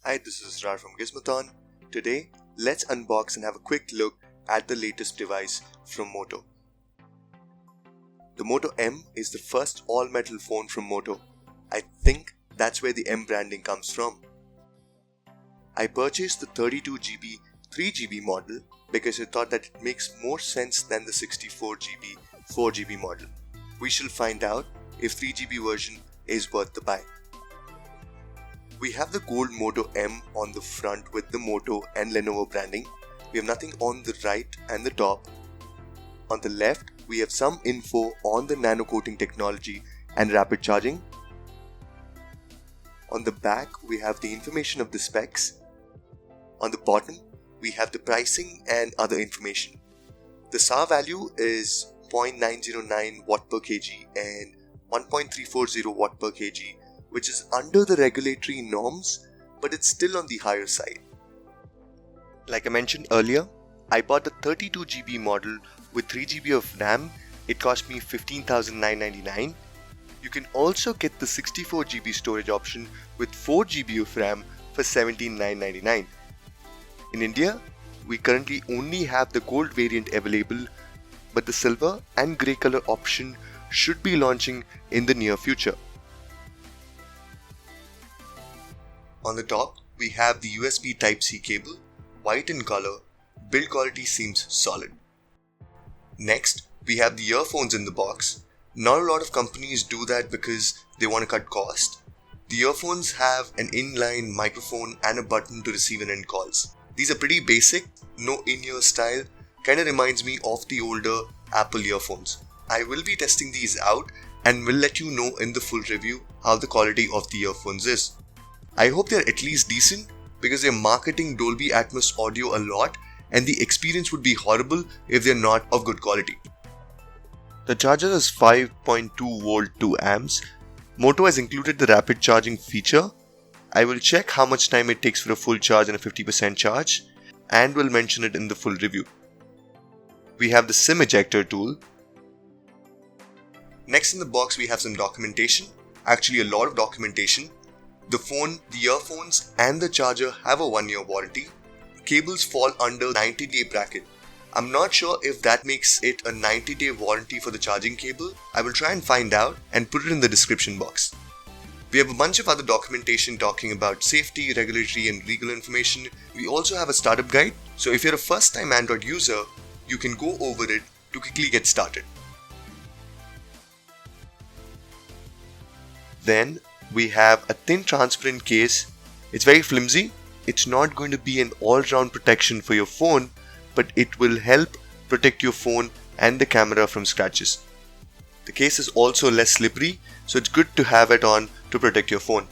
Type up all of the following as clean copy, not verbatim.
Hi, this is Rar from Gizmothon. Today, let's unbox and have a quick look at the latest device from Moto. The Moto M is the first all-metal phone from Moto. I think that's where the M branding comes from. I purchased the 32GB 3GB model because I thought that it makes more sense than the 64GB 4GB model. We shall find out if 3GB version is worth the buy. We have the gold Moto M on the front with the Moto and Lenovo branding. We have nothing on the right and the top. On the left, we have some info on the nano coating technology and rapid charging. On the back, we have the information of the specs. On the bottom, we have the pricing and other information. The SAR value is 0.909 watt per kg and 1.340 watt per kg, which is under the regulatory norms, but it's still on the higher side. Like I mentioned earlier, I bought the 32GB model with 3GB of RAM. It cost me $15,999. You can also get the 64GB storage option with 4GB of RAM for $17,999. In India, we currently only have the gold variant available, but the silver and grey color option should be launching in the near future. On the top, we have the USB Type-C cable, white in color. Build quality seems solid. Next, we have the earphones in the box. Not a lot of companies do that because they want to cut cost. The earphones have an inline microphone and a button to receive and end calls. These are pretty basic, no in-ear style, kinda reminds me of the older Apple earphones. I will be testing these out and will let you know in the full review how the quality of the earphones is. I hope they're at least decent because they're marketing Dolby Atmos audio a lot and the experience would be horrible if they're not of good quality. The charger is 5.2 volt 2 amps. Moto has included the rapid charging feature. I will check how much time it takes for a full charge and a 50% charge and will mention it in the full review. We have the SIM ejector tool. Next in the box we have some documentation, actually a lot of documentation. The phone, the earphones and the charger have a 1-year warranty. Cables fall under 90-day bracket. I'm not sure if that makes it a 90-day warranty for the charging cable. I will try and find out and put it in the description box. We have a bunch of other documentation talking about safety, regulatory and legal information. We also have a startup guide, so if you're a first-time Android user, you can go over it to quickly get started. Then we have a thin transparent case. It's very flimsy. It's not going to be an all-round protection for your phone, but it will help protect your phone and the camera from scratches. The case is also less slippery, so it's good to have it on to protect your phone.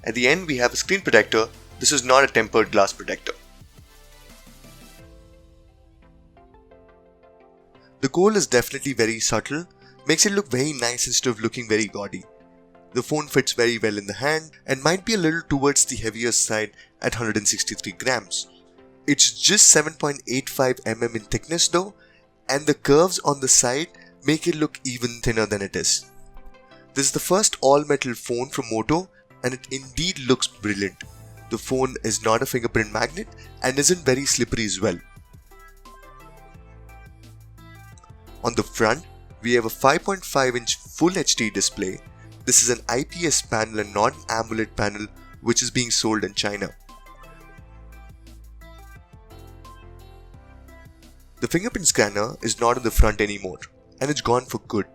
At the end we have a screen protector. This is not a tempered glass protector. The gold is definitely very subtle, makes it look very nice instead of looking very gaudy. The phone fits very well in the hand and might be a little towards the heavier side at 163 grams. It's just 7.85 mm in thickness though, and the curves on the side make it look even thinner than it is. This is the first all-metal phone from Moto and it indeed looks brilliant. The phone is not a fingerprint magnet and isn't very slippery as well. On the front, we have a 5.5-inch Full HD display. This is an IPS panel and not an AMOLED panel which is being sold in China. The fingerprint scanner is not on the front anymore and it's gone for good.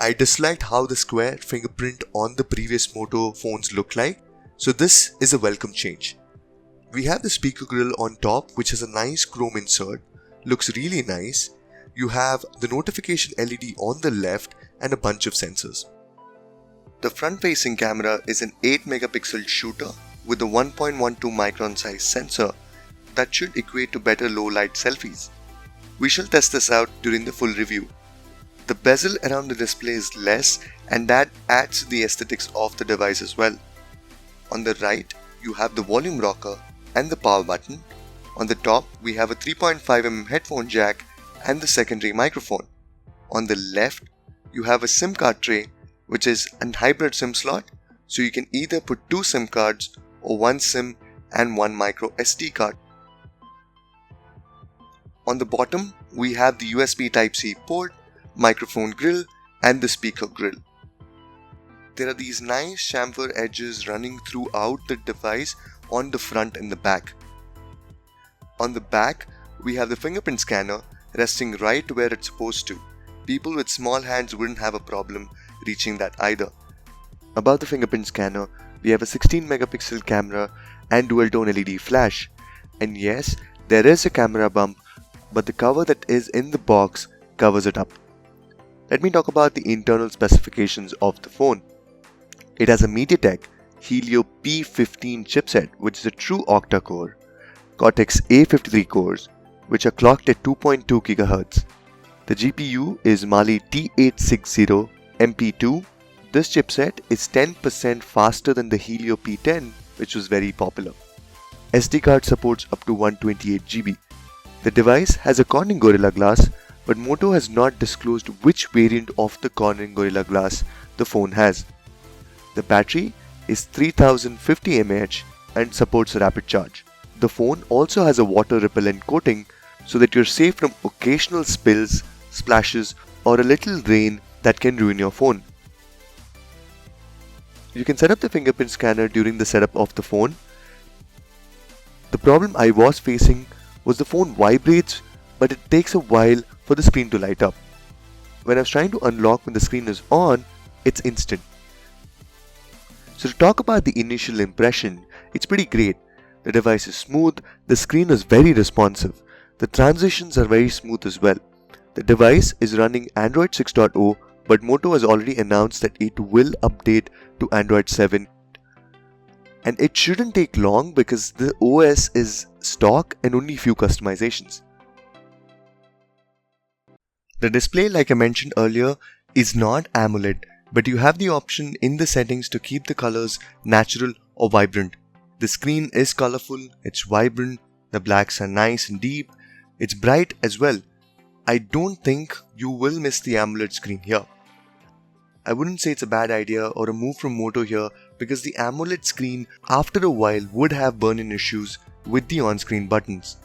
I disliked how the square fingerprint on the previous Moto phones looked like, so this is a welcome change. We have the speaker grill on top which has a nice chrome insert, looks really nice. You have the notification LED on the left and a bunch of sensors. The front-facing camera is an 8-megapixel shooter with a 1.12 micron size sensor that should equate to better low-light selfies. We shall test this out during the full review. The bezel around the display is less and that adds to the aesthetics of the device as well. On the right, you have the volume rocker and the power button. On the top, we have a 3.5mm headphone jack and the secondary microphone. On the left, you have a SIM card tray which is a hybrid SIM slot so you can either put 2 SIM cards or 1 SIM and 1 micro SD card. On the bottom, we have the USB Type-C port, microphone grill and the speaker grill. There are these nice chamfer edges running throughout the device on the front and the back. On the back, we have the fingerprint scanner resting right where it's supposed to. People with small hands wouldn't have a problem reaching that either. Above the fingerprint scanner, we have a 16 megapixel camera and dual tone LED flash. And yes, there is a camera bump, but the cover that is in the box covers it up. Let me talk about the internal specifications of the phone. It has a MediaTek Helio P15 chipset, which is a true octa-core, Cortex A53 cores, which are clocked at 2.2 GHz. The GPU is Mali T860 MP2. This chipset is 10% faster than the Helio P10, which was very popular. SD card supports up to 128 GB. The device has a Corning Gorilla Glass, but Moto has not disclosed which variant of the Corning Gorilla Glass the phone has. The battery is 3050 mAh and supports rapid charge. The phone also has a water repellent coating so that you're safe from occasional spills, splashes or a little rain that can ruin your phone. You can set up the fingerprint scanner during the setup of the phone. The problem I was facing was the phone vibrates, but it takes a while for the screen to light up. When I was trying to unlock when the screen is on, it's instant. So to talk about the initial impression, it's pretty great. The device is smooth, the screen is very responsive, the transitions are very smooth as well. The device is running Android 6.0, but Moto has already announced that it will update to Android 7. And it shouldn't take long because the OS is stock and only few customizations. The display, like I mentioned earlier, is not AMOLED, but you have the option in the settings to keep the colors natural or vibrant. The screen is colorful, it's vibrant, the blacks are nice and deep, it's bright as well. I don't think you will miss the AMOLED screen here. I wouldn't say it's a bad idea or a move from Moto here because the AMOLED screen after a while would have burn-in issues with the on-screen buttons.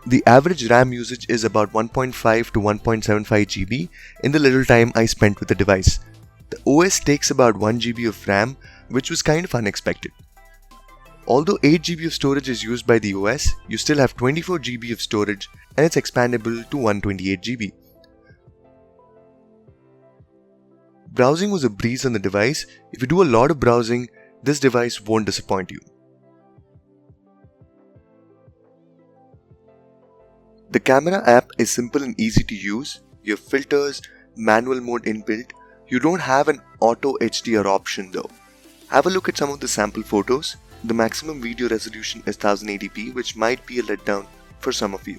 The average RAM usage is about 1.5 to 1.75 GB in the little time I spent with the device. The OS takes about 1 GB of RAM, which was kind of unexpected. Although 8 GB of storage is used by the OS, you still have 24 GB of storage and it's expandable to 128 GB. Browsing was a breeze on the device. If you do a lot of browsing, this device won't disappoint you. The camera app is simple and easy to use. You have filters, manual mode inbuilt. You don't have an auto HDR option though. Have a look at some of the sample photos. The maximum video resolution is 1080p, which might be a letdown for some of you.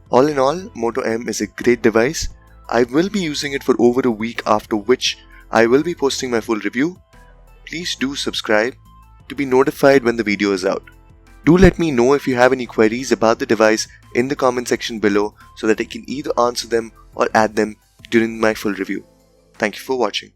All in all, Moto M is a great device. I will be using it for over a week, after which I will be posting my full review. Please do subscribe to be notified when the video is out. Do let me know if you have any queries about the device in the comment section below so that I can either answer them or add them during my full review. Thank you for watching.